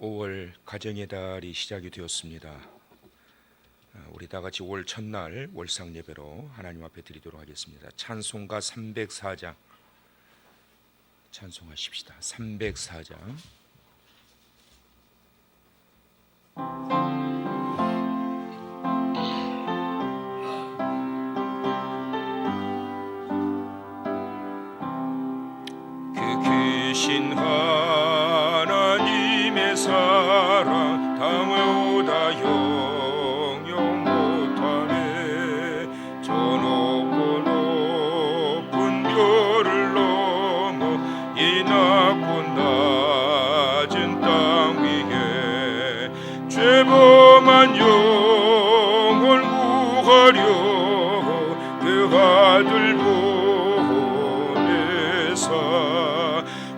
5월 가정의 달이 시작이 되었습니다. 우리 다 같이 올 첫날 월상 예배로 하나님 앞에 드리도록 하겠습니다. 찬송가 304장 찬송하십시다. 304장. 그 크신 하나님의 사랑 담보다 영영 못하네. 저 높고 높은 별을 넘어 이 낮고 낮은 땅 위에 죄범한 영혼 구하려 그 아들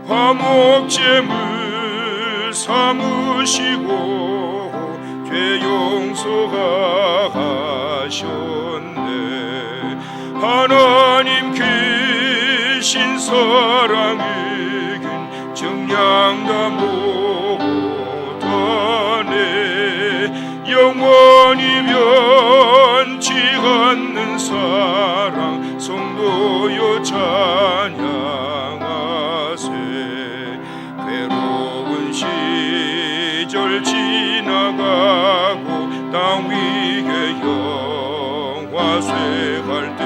화목제물 삼으시고 죄 용서하셨네. 하나님 계신 사랑은 정량 다 못하네. 영원히 변치 않는 사랑 성도여 찬양하세. 괴로운 시절 지나가고 땅 위에 영화쇠할 때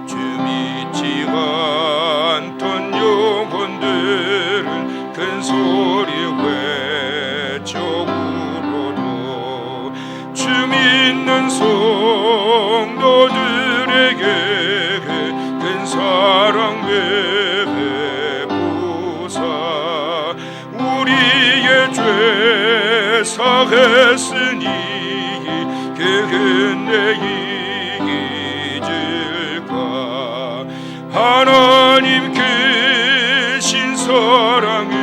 주 믿지 않던 영혼들은 큰 소리 외쳐 울어도 주 믿는 성도들에게 큰 사랑 우리의 죄 사했으니 그 은혜 잊을까. 하나님 계신 사랑은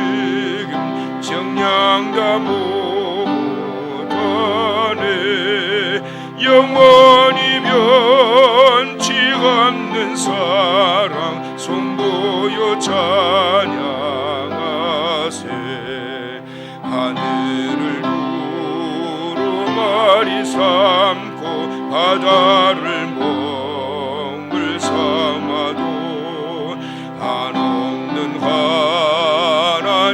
정량 다 못하네. 영원히 변치 않는 사랑 성도여 찬양. 하늘을 두루마리 삼고 바다를 먹물 삼아도 한없는 하나님의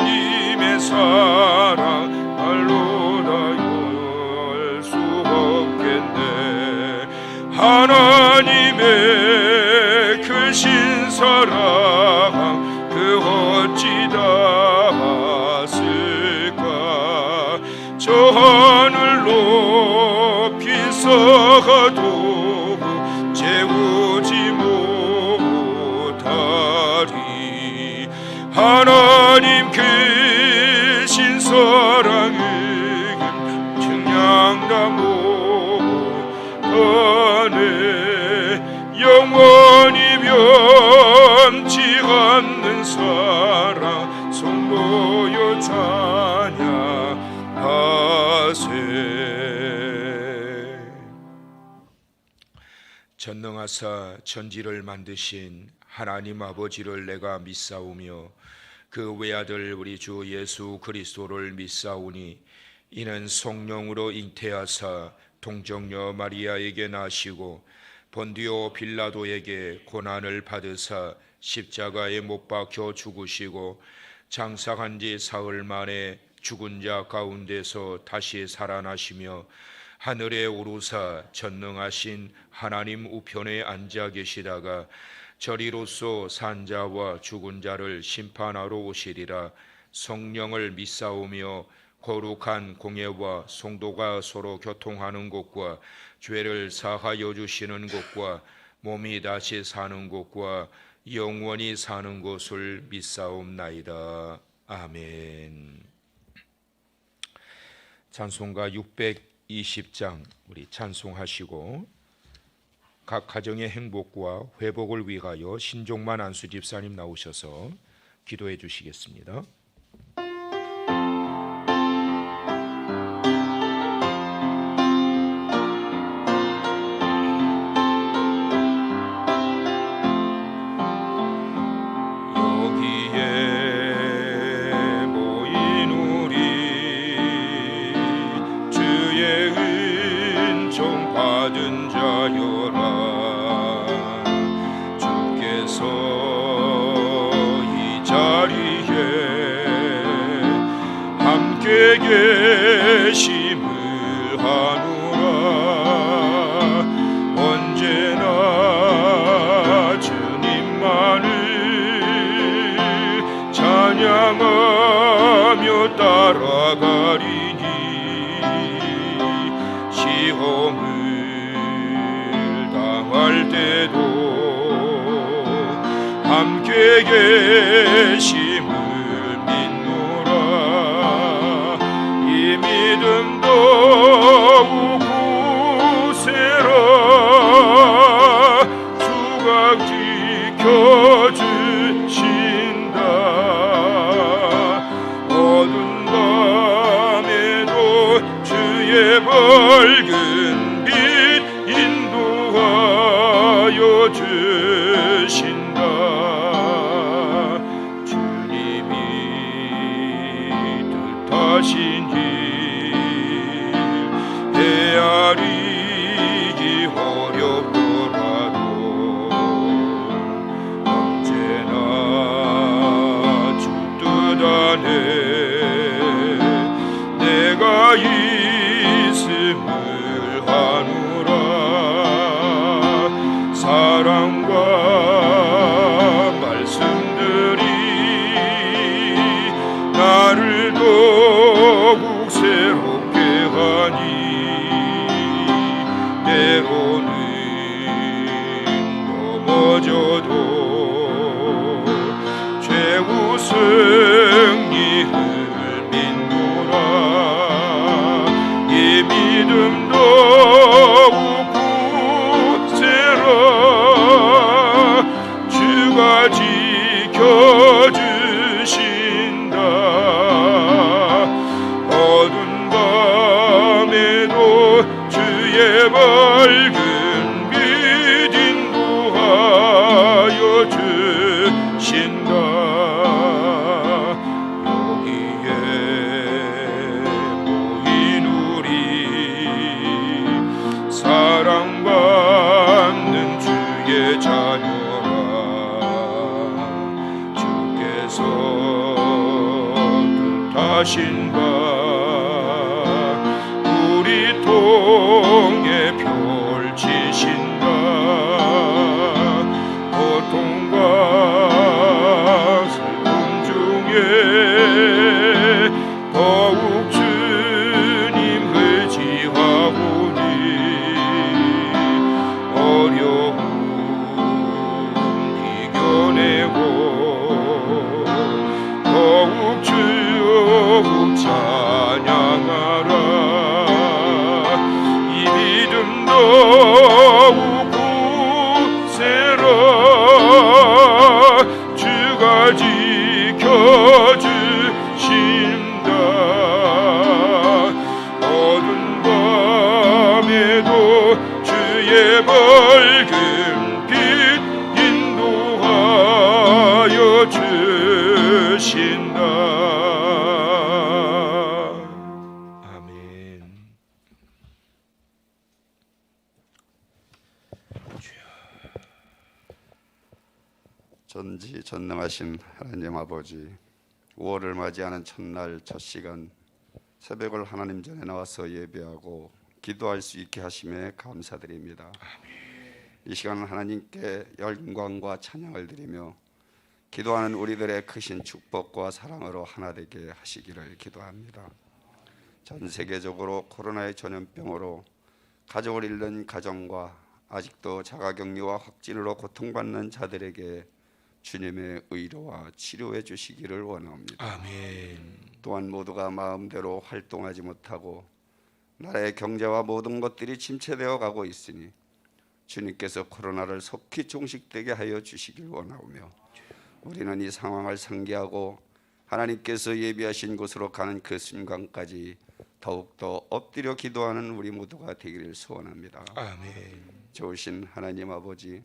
사랑 말로 다 열 수 없겠네. 하나님의 크신 사랑 그 어찌 다 저 하늘 높이 서가도 재우지 못하리. 하나님 계신 사랑은 정량 다 못하네. 영원히 변치 않는 사랑 성도여 찬양 전능하사 천지를 만드신 하나님 아버지를 내가 믿사오며 그 외아들 우리 주 예수 그리스도를 믿사오니 이는 성령으로 잉태하사 동정녀 마리아에게 나시고 본디오 빌라도에게 고난을 받으사 십자가에 못 박혀 죽으시고 장사한 지 사흘 만에 죽은 자 가운데서 다시 살아나시며 하늘에 오르사 전능하신 하나님 우편에 앉아 계시다가 저리로서 산 자와 죽은 자를 심판하러 오시리라. 성령을 믿사오며 거룩한 공예와 성도가 서로 교통하는 곳과 죄를 사하여 주시는 곳과 몸이 다시 사는 곳과 영원히 사는 곳을 믿사옵나이다. 아멘. 찬송가 620장 우리 찬송하시고 각 가정의 행복과 회복을 위하여 신종만 안수 집사님 나오셔서 기도해 주시겠습니다. 여기에 모인 우리 모든 자여라 주께서 이 자리에 함께 계심을 하노라 언제나 주님만을 찬양하며 따라가리니 시험을 당할 때도 함께 계심을 믿노라 이 믿음 더욱 굳세라 주가 지켜주신다 어두운 밤에도 주의 밝은 빛 인도하여 주신다 주님이 뜻하신 길 헤아리기 어렵더라도 언제나 주 뜻 안에 내가 있음을 하노라 사랑과 말씀들이 나를 더욱 새롭게 하니 때로는 넘어져도 최후 승리를 믿노라 이 믿음 더욱 굳세라 주가 지켜주신다 어두운 밤에도 주의 밝은 빛 인도하여 주신다 여기에 모인 우리 사랑받는 주의 자녀라 주께서 뜻하신 바 우리 통해 펼치신다 고통과 슬픔 중에 더욱 주님 의지하오니 어려움 이겨내고 더욱 주님 찬양하라 이 믿음 더욱 굳세라 주가 지켜주신다 어두운 밤에도 주의 밝은 빛 인도하여 주신다 아멘. 전지전능하신 하나님 아버지 5월을 맞이하는 첫날 첫 시간 새벽을 하나님 전에 나와서 예배하고 기도할 수 있게 하심에 감사드립니다. 이 시간은 하나님께 영광과 찬양을 드리며 기도하는 우리들의 크신 축복과 사랑으로 하나 되게 하시기를 기도합니다. 전 세계적으로 코로나의 전염병으로 가족을 잃는 가정과 아직도 자가격리와 확진으로 고통받는 자들에게 주님의 의로와 치료해 주시기를 원합니다. 아멘. 또한 모두가 마음대로 활동하지 못하고 나라의 경제와 모든 것들이 침체되어 가고 있으니 주님께서 코로나를 속히 종식되게 하여 주시길 원하오며 우리는 이 상황을 상기하고 하나님께서 예비하신 곳으로 가는 그 순간까지 더욱더 엎드려 기도하는 우리 모두가 되기를 소원합니다. 아멘. 좋으신 하나님 아버지,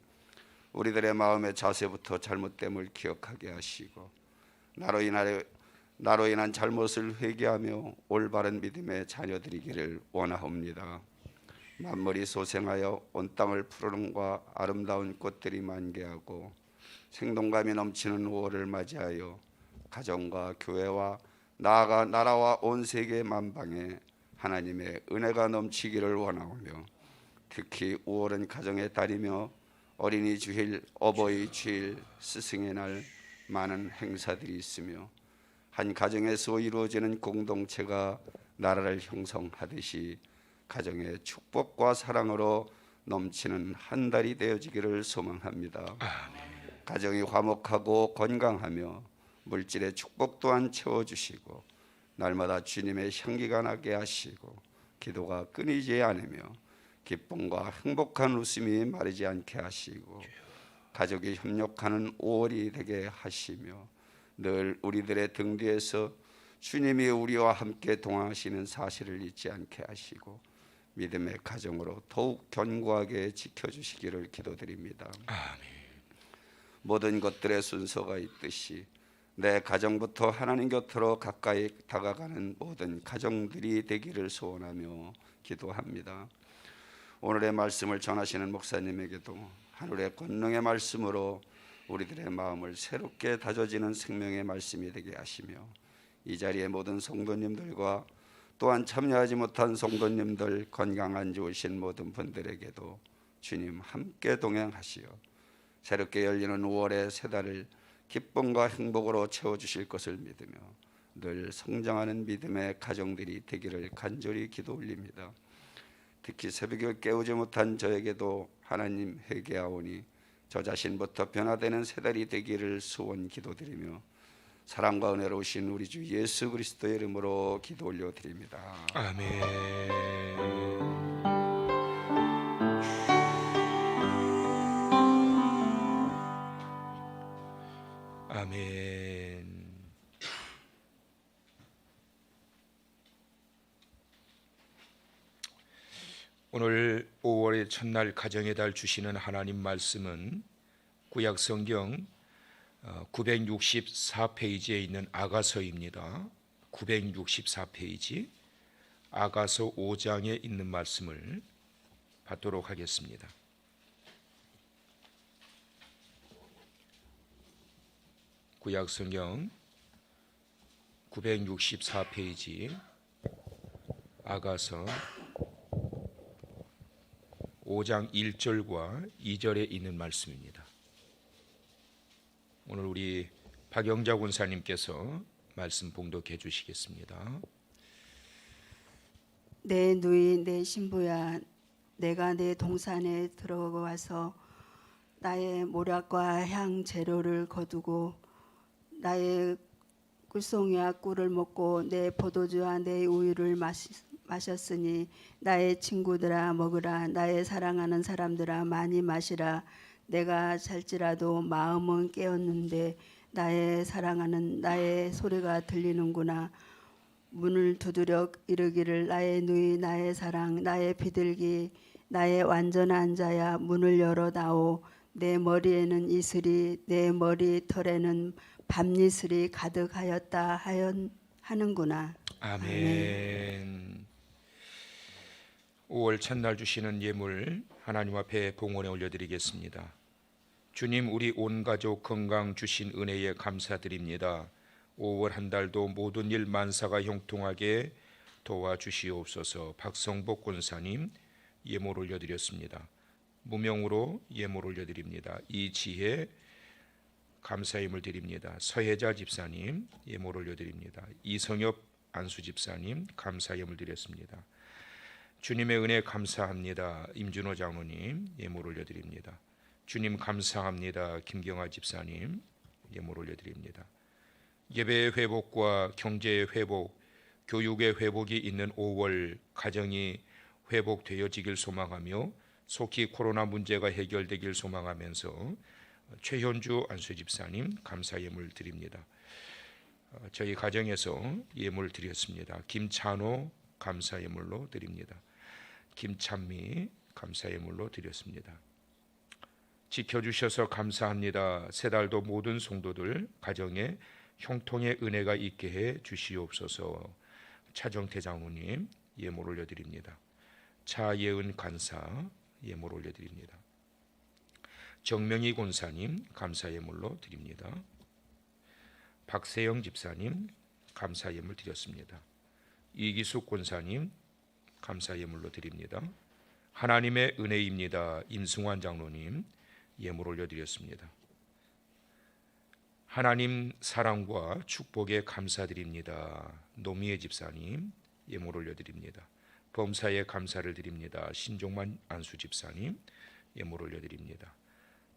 우리들의 마음의 자세부터 잘못됨을 기억하게 하시고 나로 인한 잘못을 회개하며 올바른 믿음의 자녀들이기를 원하옵니다. 만물이 소생하여 온 땅을 푸르름과 아름다운 꽃들이 만개하고 생동감이 넘치는 5월을 맞이하여 가정과 교회와 나아가 나라와 온 세계 만방에 하나님의 은혜가 넘치기를 원하오며, 특히 5월은 가정의 달이며 어린이 주일, 어버이 주일, 스승의 날 많은 행사들이 있으며 한 가정에서 이루어지는 공동체가 나라를 형성하듯이 가정의 축복과 사랑으로 넘치는 한 달이 되어지기를 소망합니다. 가정이 화목하고 건강하며 물질의 축복 또한 채워주시고 날마다 주님의 향기가 나게 하시고 기도가 끊이지 않으며 기쁨과 행복한 웃음이 마르지 않게 하시고 가족이 협력하는 5월이 되게 하시며 늘 우리들의 등 뒤에서 주님이 우리와 함께 동행하시는 사실을 잊지 않게 하시고 믿음의 가정으로 더욱 견고하게 지켜주시기를 기도드립니다. 아멘. 모든 것들의 순서가 있듯이 내 가정부터 하나님 곁으로 가까이 다가가는 모든 가정들이 되기를 소원하며 기도합니다. 오늘의 말씀을 전하시는 목사님에게도 하늘의 권능의 말씀으로 우리들의 마음을 새롭게 다져지는 생명의 말씀이 되게 하시며 이 자리의 모든 성도님들과 또한 참여하지 못한 성도님들, 건강한 좋으신 모든 분들에게도 주님 함께 동행하시어 새롭게 열리는 5월의 새 달을 기쁨과 행복으로 채워주실 것을 믿으며 늘 성장하는 믿음의 가정들이 되기를 간절히 기도 올립니다. 특히 새벽에 깨우지 못한 저에게도 하나님 회개하오니 저 자신부터 변화되는 새 달이 되기를 소원 기도드리며 사랑과 은혜로우신 우리 주 예수 그리스도의 이름으로 기도 올려드립니다. 아멘. 아멘. 오늘 5월의 첫날 가정의 달 주시는 하나님 말씀은 구약 성경 964페이지에 있는 아가서입니다. 964페이지 아가서 5장에 있는 말씀을 받도록 하겠습니다. 구약 성경 964페이지 아가서 5장 1절과 2절에 있는 말씀입니다. 오늘 우리 박영자 권사님께서 말씀 봉독해 주시겠습니다. 내 누이 내 신부야, 내가 내 동산에 들어가서 나의 모략과 향 재료를 거두고 나의 꿀송이와 꿀을 먹고 내 포도주와 내 우유를 마셨으니 나의 친구들아 먹으라, 나의 사랑하는 사람들아 많이 마시라. 내가 잘지라도 마음은 깨었는데 나의 사랑하는 나의 소리가 들리는구나. 문을 두드려 이르기를 나의 누이 나의 사랑 나의 비둘기 나의 완전한 자야, 문을 열어다오. 내 머리에는 이슬이 내 머리털에는 밤이슬이 가득하였다 하는구나. 아멘. 5월 첫날 주시는 예물 하나님 앞에 봉헌에 올려드리겠습니다. 주님, 우리 온 가족 건강 주신 은혜에 감사드립니다. 5월 한 달도 모든 일 만사가 형통하게 도와주시옵소서. 박성복 권사님 예물 올려드렸습니다. 무명으로 예물 올려드립니다. 이지혜 감사 예물 드립니다. 서혜자 집사님 예물 올려드립니다. 이성엽 안수 집사님 감사 예물 드렸습니다. 주님의 은혜 감사합니다. 임준호 장로님 예물 올려드립니다. 주님 감사합니다. 김경아 집사님 예물 올려드립니다. 예배의 회복과 경제의 회복, 교육의 회복이 있는 5월 가정이 회복되어지길 소망하며 속히 코로나 문제가 해결되길 소망하면서 최현주 안수 집사님 감사 예물 드립니다. 저희 가정에서 예물 드렸습니다. 김찬호 감사 예물로 드립니다. 김찬미 감사 예물로 드렸습니다. 지켜주셔서 감사합니다. 새 달도 모든 성도들 가정에 형통의 은혜가 있게 해 주시옵소서. 차정태 장로님 예물 올려드립니다. 차예은 간사 예물 올려드립니다. 정명희 권사님 감사 예물로 드립니다. 박세영 집사님 감사 예물 드렸습니다. 이기숙 권사님 감사 예물로 드립니다. 하나님의 은혜입니다. 임승환 장로님 예물 올려드렸습니다. 하나님 사랑과 축복에 감사드립니다. 노미애 집사님 예물 올려드립니다. 범사에 감사를 드립니다. 신종만 안수 집사님 예물 올려드립니다.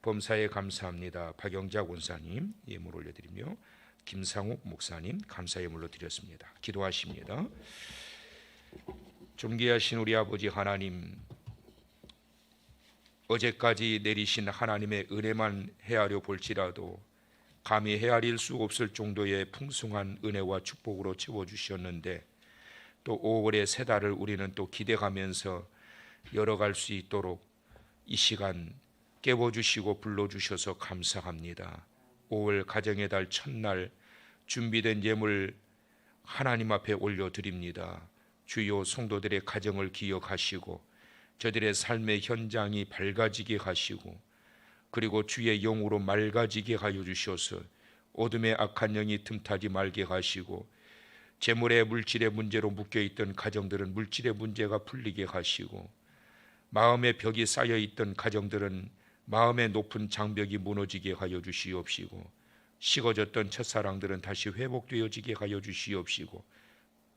범사에 감사합니다. 박영자 권사님 예물 올려드리며 김상욱 목사님 감사 예물로 드렸습니다. 기도하십니다. 존귀하신 우리 아버지 하나님, 어제까지 내리신 하나님의 은혜만 헤아려 볼지라도 감히 헤아릴 수 없을 정도의 풍성한 은혜와 축복으로 채워주셨는데 또 5월의 새 달을 우리는 또 기대하면서 열어갈 수 있도록 이 시간 깨워주시고 불러주셔서 감사합니다. 5월 가정의 달 첫날 준비된 예물 하나님 앞에 올려드립니다. 주요 성도들의 가정을 기억하시고 저들의 삶의 현장이 밝아지게 하시고 그리고 주의 영으로 맑아지게 하여 주셔서 어둠의 악한 영이 틈타지 말게 하시고 재물의 물질의 문제로 묶여있던 가정들은 물질의 문제가 풀리게 하시고 마음의 벽이 쌓여있던 가정들은 마음의 높은 장벽이 무너지게 하여 주시옵시고 식어졌던 첫사랑들은 다시 회복되어지게 하여 주시옵시고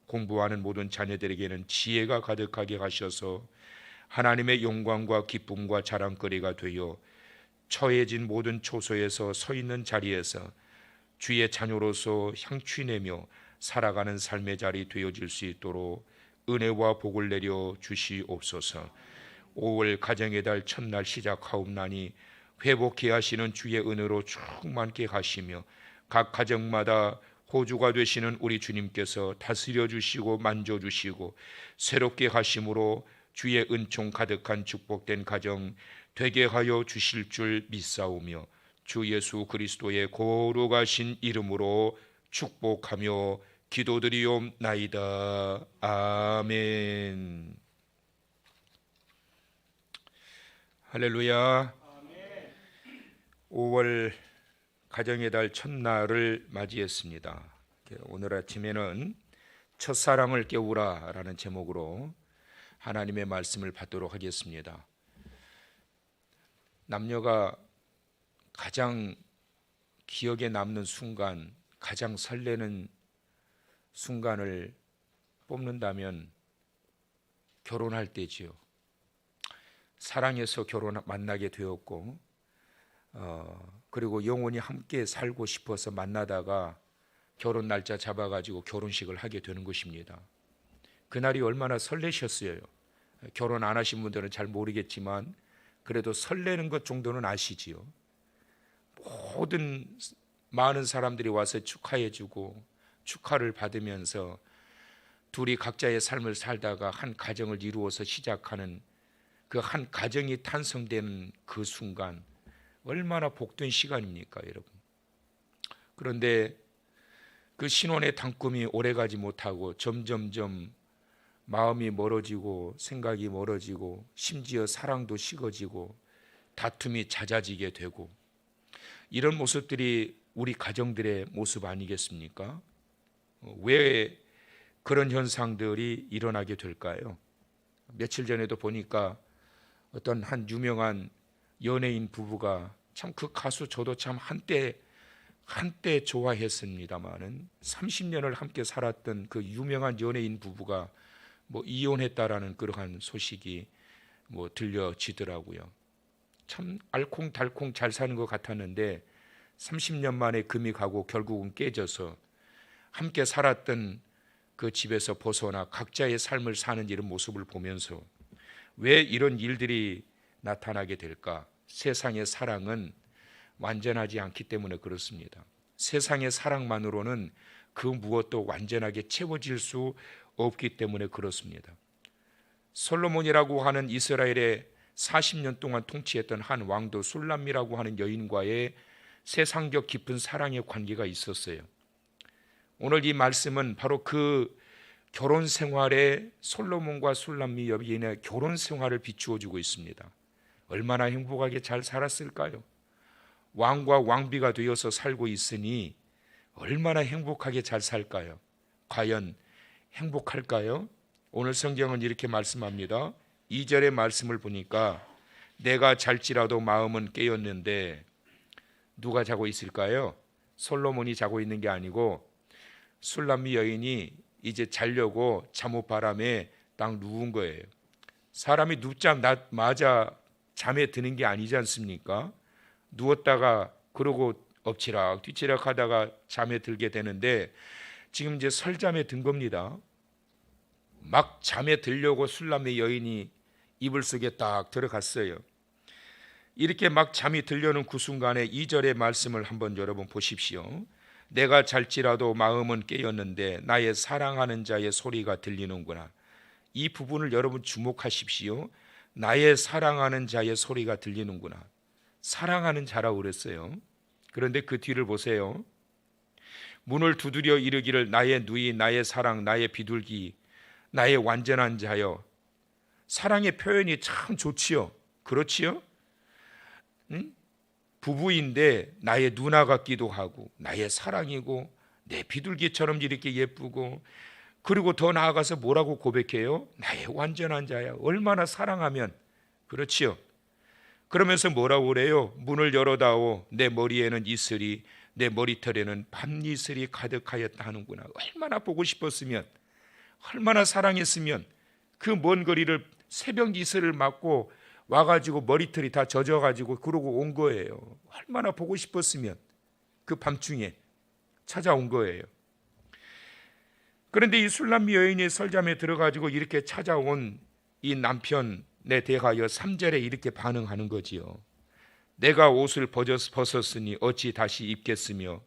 공부하는 모든 자녀들에게는 지혜가 가득하게 하셔서 하나님의 영광과 기쁨과 자랑거리가 되어 처해진 모든 초소에서 서 있는 자리에서 주의 자녀로서 향취내며 살아가는 삶의 자리 되어질 수 있도록 은혜와 복을 내려 주시옵소서. 5월 가정의 달 첫날 시작하옵나니 회복케 하시는 주의 은혜로 충만케 하시며 각 가정마다 호주가 되시는 우리 주님께서 다스려 주시고 만져 주시고 새롭게 하심으로 주의 은총 가득한 축복된 가정 되게 하여 주실 줄 믿사오며 주 예수 그리스도의 거룩하신 이름으로 축복하며 기도드리옵나이다. 아멘. 할렐루야. 5월 가정의 달 첫날을 맞이했습니다. 오늘 아침에는 첫사랑을 깨우라 라는 제목으로 하나님의 말씀을 받도록 하겠습니다. 남녀가 가장 기억에 남는 순간, 가장 설레는 순간을 뽑는다면 결혼할 때지요. 사랑해서 만나게 되었고 그리고 영원히 함께 살고 싶어서 만나다가 결혼 날짜 잡아가지고 결혼식을 하게 되는 것입니다. 그날이 얼마나 설레셨어요. 결혼 안 하신 분들은 잘 모르겠지만 그래도 설레는 것 정도는 아시지요. 모든 많은 사람들이 와서 축하해주고 축하를 받으면서 둘이 각자의 삶을 살다가 한 가정을 이루어서 시작하는 그 한 가정이 탄생되는 그 순간 얼마나 복된 시간입니까, 여러분? 그런데 그 신혼의 단꿈이 오래가지 못하고 점점점 마음이 멀어지고 생각이 멀어지고 심지어 사랑도 식어지고 다툼이 잦아지게 되고 이런 모습들이 우리 가정들의 모습 아니겠습니까? 왜 그런 현상들이 일어나게 될까요? 며칠 전에도 보니까 어떤 한 유명한 연예인 부부가 참 그 가수 저도 참 한때 좋아했습니다마는 30년을 함께 살았던 그 유명한 연예인 부부가 이혼했다라는 그러한 소식이 들려지더라고요. 참 알콩달콩 잘 사는 것 같았는데 30년 만에 금이 가고 결국은 깨져서 함께 살았던 그 집에서 벗어나 각자의 삶을 사는 이런 모습을 보면서 왜 이런 일들이 나타나게 될까? 세상의 사랑은 완전하지 않기 때문에 그렇습니다. 세상의 사랑만으로는 그 무엇도 완전하게 채워질 수 없기 때문에 그렇습니다. 솔로몬이라고 하는 이스라엘의 40년 동안 통치했던 한 왕도 술람미라고 하는 여인과의 세상적 깊은 사랑의 관계가 있었어요. 오늘 이 말씀은 바로 그 결혼 생활에 솔로몬과 술람미 여인의 결혼 생활을 비추어 주고 있습니다. 얼마나 행복하게 잘 살았을까요? 왕과 왕비가 되어서 살고 있으니 얼마나 행복하게 잘 살까요? 과연 행복할까요? 오늘 성경은 이렇게 말씀합니다. 2절의 말씀을 보니까 내가 잘지라도 마음은 깨었는데, 누가 자고 있을까요? 솔로몬이 자고 있는 게 아니고 술람미 여인이 이제 자려고 잠옷 바람에 딱 누운 거예요. 사람이 눕자마자 잠에 드는 게 아니지 않습니까? 누웠다가 그러고 엎치락 뒤치락 하다가 잠에 들게 되는데, 지금 이제 설잠에 든 겁니다. 막 잠에 들려고 술람미 여인이 이불 속에 딱 들어갔어요. 이렇게 막 잠이 들려는 그 순간에 2절의 말씀을 한번 여러분 보십시오. 내가 잘지라도 마음은 깨었는데 나의 사랑하는 자의 소리가 들리는구나. 이 부분을 여러분 주목하십시오. 나의 사랑하는 자의 소리가 들리는구나. 사랑하는 자라고 그랬어요. 그런데 그 뒤를 보세요. 문을 두드려 이르기를 나의 누이, 나의 사랑, 나의 비둘기, 나의 완전한 자여. 사랑의 표현이 참 좋지요. 그렇지요? 응? 부부인데 나의 누나 같기도 하고 나의 사랑이고 내 비둘기처럼 이렇게 예쁘고, 그리고 더 나아가서 뭐라고 고백해요? 나의 완전한 자야. 얼마나 사랑하면. 그렇지요? 그러면서 뭐라고 그래요? 문을 열어다오. 내 머리에는 이슬이, 내 머리털에는 밤이슬이 가득하였다 하는구나. 얼마나 보고 싶었으면, 얼마나 사랑했으면 그 먼 거리를 새벽 이슬을 맞고 와가지고 머리털이 다 젖어가지고 그러고 온 거예요. 얼마나 보고 싶었으면 그 밤중에 찾아온 거예요. 그런데 이 술람미 여인이 설잠에 들어가지고 이렇게 찾아온 이 남편에 대하여 3절에 이렇게 반응하는 거지요. 내가 옷을 벗었으니 어찌 다시 입겠으며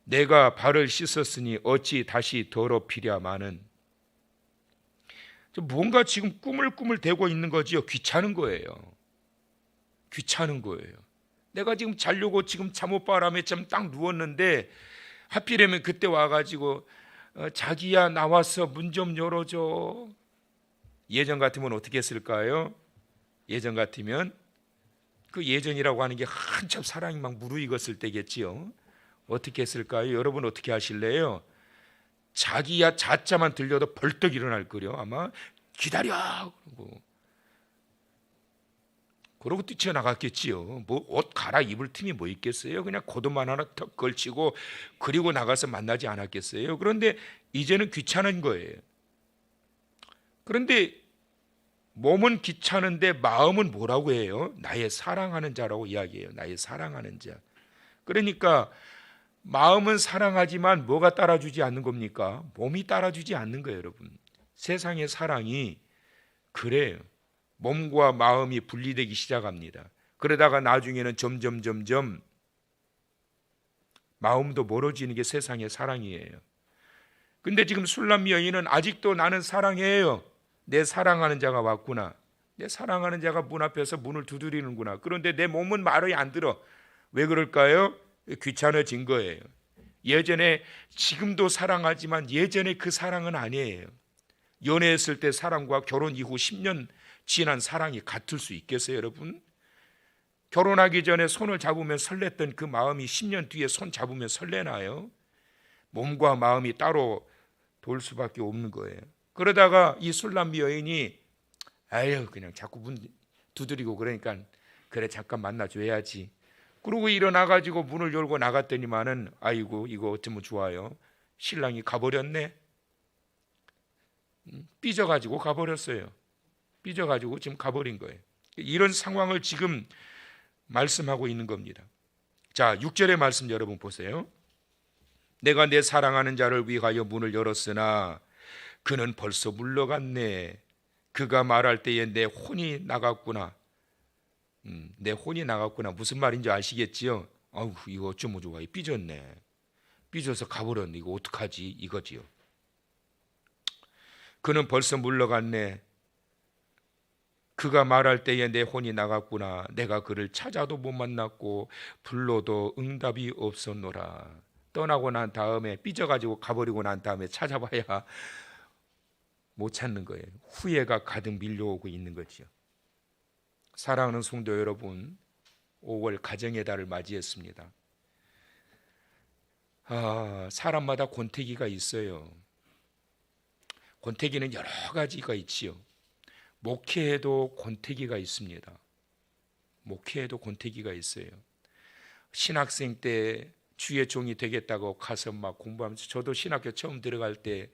내가 발을 씻었으니 어찌 다시 더럽히랴마는. 뭔가 지금 꾸물꾸물 대고 있는 거지요. 귀찮은 거예요. 귀찮은 거예요. 내가 지금 자려고 지금 잠옷바람에 좀 딱 누웠는데 하필이면 그때 와가지고 자기야 나와서 문 좀 열어줘. 예전 같으면 어떻게 했을까요? 예전 같으면, 그 예전이라고 하는 게 한참 사랑이 막 무르익었을 때겠지요. 어떻게 했을까요? 여러분 어떻게 하실래요? 자기야 자자만 들려도 벌떡 일어날 거려. 아마 기다려 그러고 뛰쳐나갔겠지요. 뭐 옷 갈아입을 틈이 뭐 있겠어요? 그냥 겉옷만 하나 턱 걸치고 그리고 나가서 만나지 않았겠어요? 그런데 이제는 귀찮은 거예요. 그런데 몸은 귀찮은데 마음은 뭐라고 해요? 나의 사랑하는 자라고 이야기해요. 나의 사랑하는 자. 그러니까 마음은 사랑하지만 뭐가 따라주지 않는 겁니까? 몸이 따라주지 않는 거예요, 여러분. 세상의 사랑이 그래요. 몸과 마음이 분리되기 시작합니다. 그러다가 나중에는 점점 마음도 멀어지는 게 세상의 사랑이에요. 근데 지금 술람미 여인은 아직도 나는 사랑해요. 내 사랑하는 자가 왔구나. 내 사랑하는 자가 문 앞에서 문을 두드리는구나. 그런데 내 몸은 말이 안 들어. 왜 그럴까요? 귀찮아진 거예요. 예전에, 지금도 사랑하지만 예전에 그 사랑은 아니에요. 연애했을 때 사랑과 결혼 이후 10년 지난 사랑이 같을 수 있겠어요, 여러분? 결혼하기 전에 손을 잡으면 설렜던 그 마음이 10년 뒤에 손 잡으면 설레나요? 몸과 마음이 따로 돌 수밖에 없는 거예요. 그러다가 이 술람미 여인이 아유 그냥 자꾸 문 두드리고 그러니까 그래 잠깐 만나줘야지. 그러고 일어나가지고 문을 열고 나갔더니만은 아이고 이거 어쩌면 좋아요. 신랑이 가버렸네. 삐져가지고 가버렸어요. 삐져가지고 지금 가버린 거예요. 이런 상황을 지금 말씀하고 있는 겁니다. 자, 6절의 말씀 여러분 보세요. 내가 내 사랑하는 자를 위하여 문을 열었으나 그는 벌써 물러갔네. 그가 말할 때에 내 혼이 나갔구나. 내 혼이 나갔구나. 무슨 말인지 아시겠지요? 아우 이거 어쩌면 좋아. 삐졌네. 삐져서 가버렸네. 이거 어떡하지? 이거지요. 그는 벌써 물러갔네. 그가 말할 때에 내 혼이 나갔구나. 내가 그를 찾아도 못 만났고 불러도 응답이 없었노라. 떠나고 난 다음에 삐져가지고 가버리고 난 다음에 찾아봐야 못 찾는 거예요. 후회가 가득 밀려오고 있는 거죠. 사랑하는 성도 여러분, 5월 가정의 달을 맞이했습니다. 사람마다 권태기가 있어요. 권태기는 여러 가지가 있지요. 목회에도 권태기가 있습니다. 목회에도 권태기가 있어요. 신학생 때 주의 종이 되겠다고 가서 막 공부하면서, 저도 신학교 처음 들어갈 때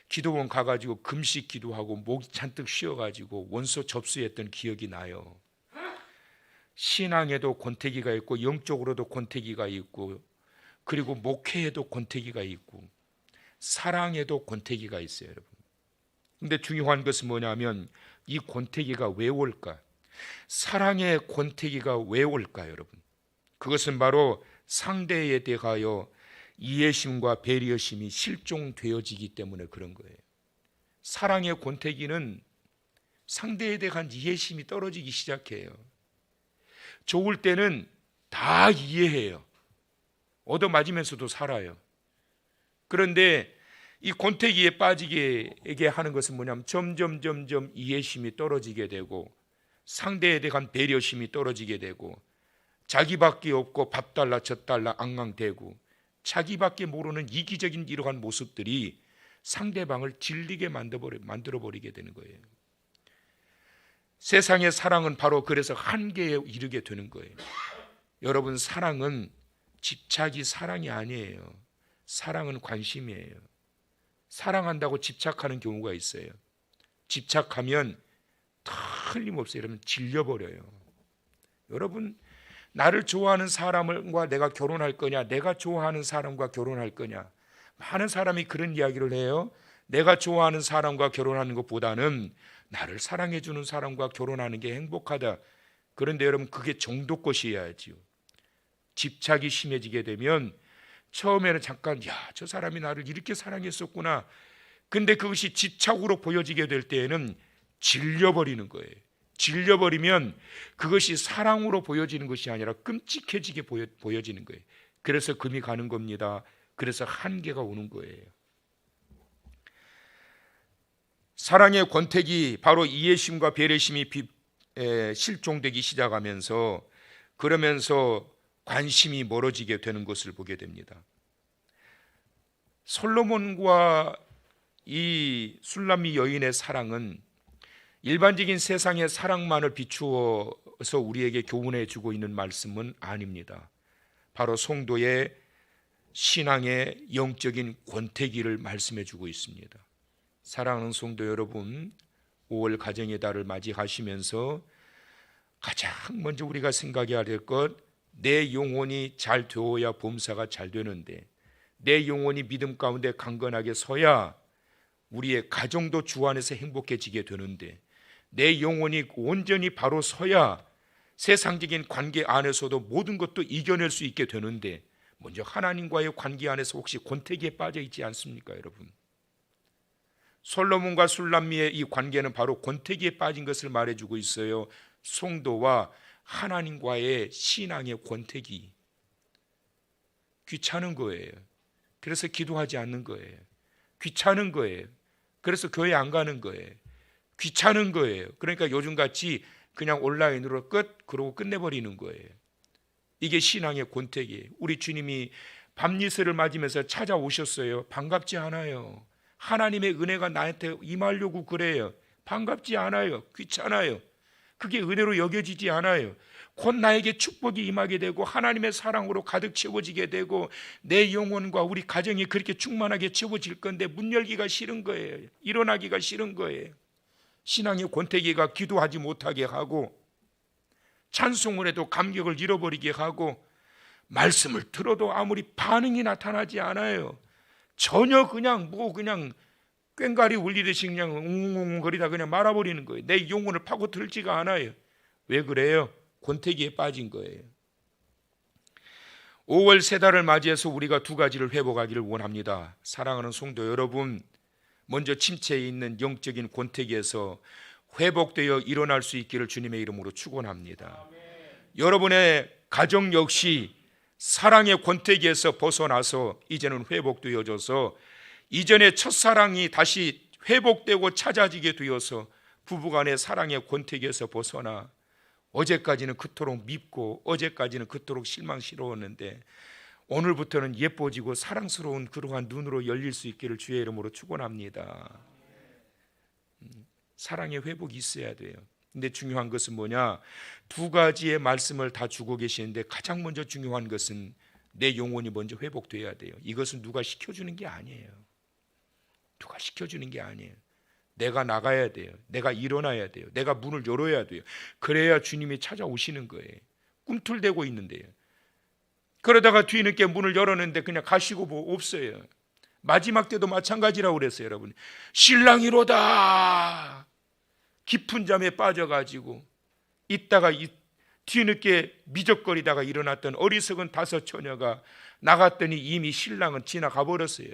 기도원 가가지고 금식 기도하고 목이 잔뜩 쉬어가지고 원서 접수했던 기억이 나요. 신앙에도 권태기가 있고 영적으로도 권태기가 있고, 그리고 목회에도 권태기가 있고, 사랑에도 권태기가 있어요, 여러분. 근데 중요한 것은 뭐냐면 이 권태기가 왜 올까? 사랑의 권태기가 왜 올까, 여러분? 그것은 바로 상대에 대하여 이해심과 배려심이 실종되어지기 때문에 그런 거예요. 사랑의 권태기는 상대에 대한 이해심이 떨어지기 시작해요. 좋을 때는 다 이해해요. 얻어맞으면서도 살아요. 그런데 이 권태기에 빠지게 하는 것은 뭐냐면 점점 이해심이 떨어지게 되고, 상대에 대한 배려심이 떨어지게 되고, 자기밖에 없고 밥 달라 젖 달라 앙앙대고, 자기밖에 모르는 이기적인 이러한 모습들이 상대방을 질리게 만들어버리게 되는 거예요. 세상의 사랑은 바로 그래서 한계에 이르게 되는 거예요. 여러분, 사랑은 집착이 사랑이 아니에요. 사랑은 관심이에요. 사랑한다고 집착하는 경우가 있어요. 집착하면 틀림없어요. 여러분, 질려버려요. 여러분, 나를 좋아하는 사람과 내가 결혼할 거냐, 내가 좋아하는 사람과 결혼할 거냐, 많은 사람이 그런 이야기를 해요. 내가 좋아하는 사람과 결혼하는 것보다는 나를 사랑해 주는 사람과 결혼하는 게 행복하다. 그런데 여러분, 그게 정도 것이어야지요. 집착이 심해지게 되면 처음에는 잠깐, 저 사람이 나를 이렇게 사랑했었구나. 근데 그것이 집착으로 보여지게 될 때에는 질려버리는 거예요. 질려버리면 그것이 사랑으로 보여지는 것이 아니라 끔찍해지게 보여지는 거예요. 그래서 금이 가는 겁니다. 그래서 한계가 오는 거예요. 사랑의 권태기, 바로 이해심과 배려심이 실종되기 시작하면서, 그러면서 관심이 멀어지게 되는 것을 보게 됩니다. 솔로몬과 이 술람미 여인의 사랑은 일반적인 세상의 사랑만을 비추어서 우리에게 교훈해 주고 있는 말씀은 아닙니다. 바로 성도의 신앙의 영적인 권태기를 말씀해 주고 있습니다. 사랑하는 성도 여러분, 5월 가정의 달을 맞이하시면서 가장 먼저 우리가 생각해야 될 것, 내 영혼이 잘 되어야 범사가 잘 되는데, 내 영혼이 믿음 가운데 강건하게 서야 우리의 가정도 주 안에서 행복해지게 되는데, 내 영혼이 온전히 바로 서야 세상적인 관계 안에서도 모든 것도 이겨낼 수 있게 되는데, 먼저 하나님과의 관계 안에서 혹시 권태기에 빠져 있지 않습니까, 여러분? 솔로몬과 술람미의 이 관계는 바로 권태기에 빠진 것을 말해주고 있어요. 성도와 하나님과의 신앙의 권태기. 귀찮은 거예요. 그래서 기도하지 않는 거예요. 귀찮은 거예요. 그래서 교회 안 가는 거예요. 귀찮은 거예요. 그러니까 요즘같이 그냥 온라인으로 그러고 끝내버리는 거예요. 이게 신앙의 권태기예요. 우리 주님이 밤미스를 맞으면서 찾아오셨어요. 반갑지 않아요. 하나님의 은혜가 나한테 임하려고 그래요. 반갑지 않아요. 귀찮아요. 그게 은혜로 여겨지지 않아요. 곧 나에게 축복이 임하게 되고 하나님의 사랑으로 가득 채워지게 되고 내 영혼과 우리 가정이 그렇게 충만하게 채워질 건데 문 열기가 싫은 거예요. 일어나기가 싫은 거예요. 신앙의 권태기가 기도하지 못하게 하고, 찬송을 해도 감격을 잃어버리게 하고, 말씀을 들어도 아무리 반응이 나타나지 않아요. 전혀 그냥 꽹과리 울리듯이 그냥 웅웅거리다 그냥 말아버리는 거예요. 내 영혼을 파고들지가 않아요. 왜 그래요? 권태기에 빠진 거예요. 5월 세 달을 맞이해서 우리가 두 가지를 회복하기를 원합니다. 사랑하는 성도 여러분, 먼저 침체에 있는 영적인 권태기에서 회복되어 일어날 수 있기를 주님의 이름으로 축원합니다. 여러분의 가정 역시 사랑의 권태기에서 벗어나서 이제는 회복되어져서 이전의 첫사랑이 다시 회복되고 찾아지게 되어서 부부간의 사랑의 권태기에서 벗어나 어제까지는 그토록 밉고 어제까지는 그토록 실망스러웠는데 오늘부터는 예뻐지고 사랑스러운 그러한 눈으로 열릴 수 있기를 주의 이름으로 축원합니다. 사랑의 회복이 있어야 돼요. 근데 중요한 것은 뭐냐? 두 가지의 말씀을 다 주고 계시는데 가장 먼저 중요한 것은 내 영혼이 먼저 회복돼야 돼요. 이것은 누가 시켜주는 게 아니에요. 누가 시켜주는 게 아니에요. 내가 나가야 돼요. 내가 일어나야 돼요. 내가 문을 열어야 돼요. 그래야 주님이 찾아오시는 거예요. 꿈틀대고 있는데요. 그러다가 뒤늦게 문을 열었는데 그냥 가시고 뭐 없어요. 마지막 때도 마찬가지라고 그랬어요, 여러분. 신랑이로다. 깊은 잠에 빠져가지고 있다가 뒤늦게 미적거리다가 일어났던 어리석은 다섯 처녀가 나갔더니 이미 신랑은 지나가 버렸어요.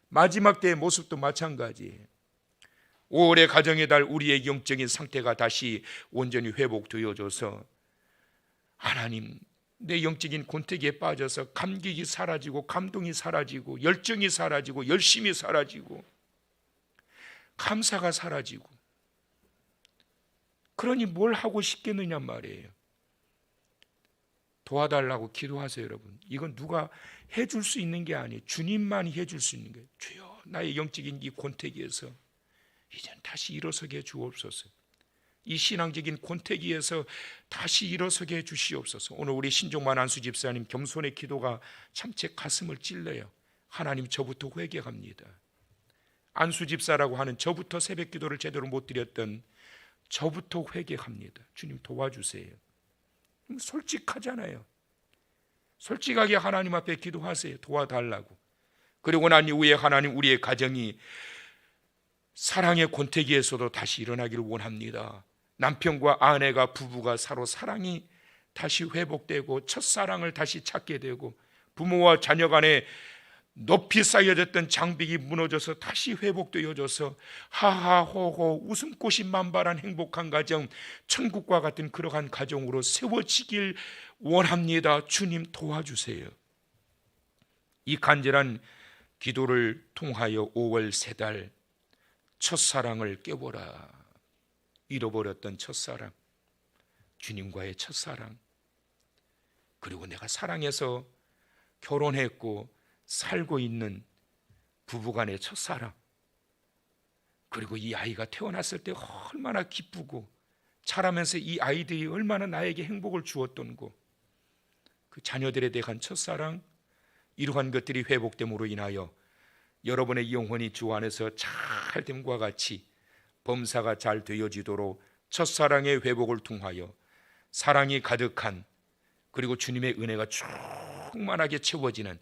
마지막 때의 모습도 마찬가지예요. 5월의 가정의 달 우리의 영적인 상태가 다시 온전히 회복되어져서 하나님, 내 영적인 권태기에 빠져서 감격이 사라지고 감동이 사라지고 열정이 사라지고 열심이 사라지고 감사가 사라지고, 그러니 뭘 하고 싶겠느냐 말이에요. 도와달라고 기도하세요, 여러분. 이건 누가 해줄 수 있는 게 아니에요. 주님만이 해줄 수 있는 거예요. 주여, 나의 영적인 이 권태기에서 이젠 다시 일어서게 해 주옵소서. 이 신앙적인 권태기에서 다시 일어서게 해 주시옵소서. 오늘 우리 신종만 안수 집사님 겸손의 기도가 참 제 가슴을 찔러요. 하나님, 저부터 회개합니다. 안수 집사라고 하는 저부터 새벽 기도를 제대로 못 드렸던 저부터 회개합니다. 주님 도와주세요. 솔직하잖아요. 솔직하게 하나님 앞에 기도하세요. 도와달라고. 그리고 난 이후에 하나님, 우리의 가정이 사랑의 권태기에서도 다시 일어나기를 원합니다. 남편과 아내가, 부부가 서로 사랑이 다시 회복되고 첫사랑을 다시 찾게 되고 부모와 자녀 간에 높이 쌓여졌던 장벽이 무너져서 다시 회복되어져서 하하호호 웃음꽃이 만발한 행복한 가정, 천국과 같은 그러한 가정으로 세워지길 원합니다. 주님 도와주세요. 이 간절한 기도를 통하여 5월 세 달 첫사랑을 깨워라. 잃어버렸던 첫사랑, 주님과의 첫사랑, 그리고 내가 사랑해서 결혼했고 살고 있는 부부간의 첫사랑, 그리고 이 아이가 태어났을 때 얼마나 기쁘고 자라면서 이 아이들이 얼마나 나에게 행복을 주었던 그 자녀들에 대한 첫사랑, 이러한 것들이 회복됨으로 인하여 여러분의 영혼이 주 안에서 잘됨과 같이 범사가 잘 되어지도록 첫사랑의 회복을 통하여 사랑이 가득한, 그리고 주님의 은혜가 충만하게 채워지는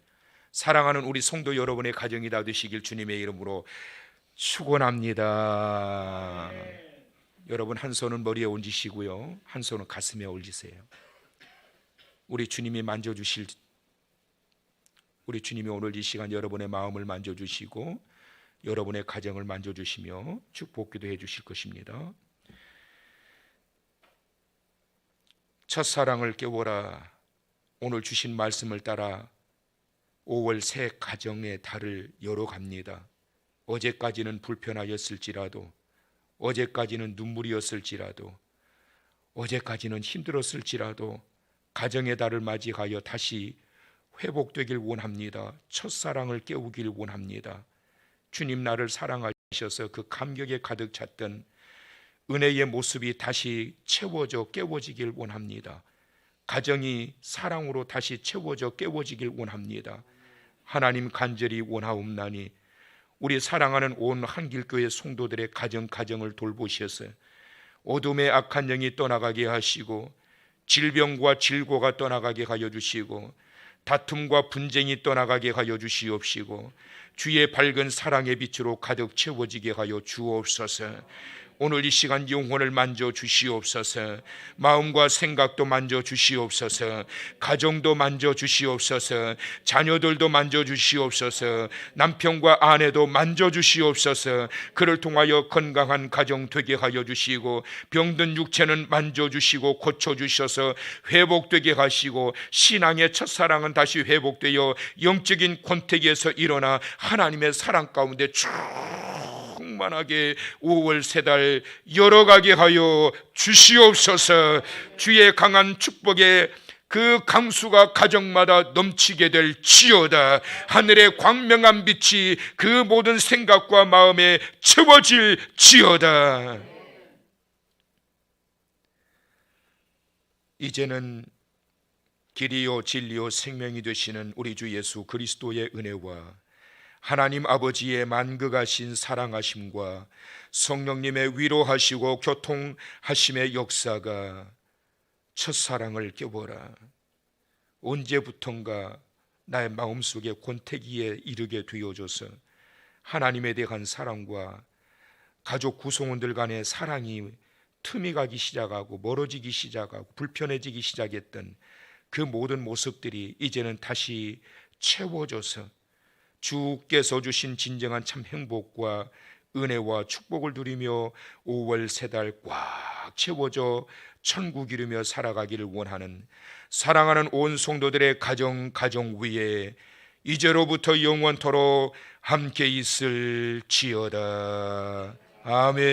사랑하는 우리 성도 여러분의 가정이 다 되시길 주님의 이름으로 축원합니다. 여러분, 한 손은 머리에 얹으시고요, 한 손은 가슴에 올리세요. 우리 주님이 오늘 이 시간 여러분의 마음을 만져주시고 여러분의 가정을 만져주시며 축복기도 해주실 것입니다. 첫사랑을 깨워라. 오늘 주신 말씀을 따라 5월 새 가정의 달을 열어갑니다. 어제까지는 불편하였을지라도, 어제까지는 눈물이었을지라도, 어제까지는 힘들었을지라도 가정의 달을 맞이하여 다시 회복되길 원합니다. 첫사랑을 깨우길 원합니다. 주님 나를 사랑하셔서 그 감격에 가득 찼던 은혜의 모습이 다시 채워져 깨워지길 원합니다. 가정이 사랑으로 다시 채워져 깨워지길 원합니다. 하나님, 간절히 원하옵나니 우리 사랑하는 온 한길교회 성도들의 가정을 돌보셔서 어둠의 악한 영이 떠나가게 하시고 질병과 질고가 떠나가게 하여 주시고 다툼과 분쟁이 떠나가게 하여 주시옵시고 주의 밝은 사랑의 빛으로 가득 채워지게 하여 주옵소서. 오늘 이 시간 영혼을 만져 주시옵소서. 마음과 생각도 만져 주시옵소서. 가정도 만져 주시옵소서. 자녀들도 만져 주시옵소서. 남편과 아내도 만져 주시옵소서. 그를 통하여 건강한 가정 되게 하여 주시고 병든 육체는 만져 주시고 고쳐 주셔서 회복되게 하시고 신앙의 첫사랑은 다시 회복되어 영적인 권태기에서 일어나 하나님의 사랑 가운데 충만하게 5월 세 달 열어가게 하여 주시옵소서. 주의 강한 축복에 그 강수가 가정마다 넘치게 될 지어다. 하늘의 광명한 빛이 그 모든 생각과 마음에 채워질 지어다. 이제는 길이요 진리요 생명이 되시는 우리 주 예수 그리스도의 은혜와 하나님 아버지의 만극하신 사랑하심과 성령님의 위로하시고 교통하심의 역사가 첫사랑을 깨워라. 언제부턴가 나의 마음속에 권태기에 이르게 되어져서 하나님에 대한 사랑과 가족 구성원들 간의 사랑이 틈이 가기 시작하고 멀어지기 시작하고 불편해지기 시작했던 그 모든 모습들이 이제는 다시 채워져서 주께서 주신 진정한 참 행복과 은혜와 축복을 누리며 5월 세 달 꽉 채워져 천국 이루며 살아가기를 원하는 사랑하는 온 성도들의 가정 위에 이제로부터 영원토록 함께 있을 지어다. 아멘.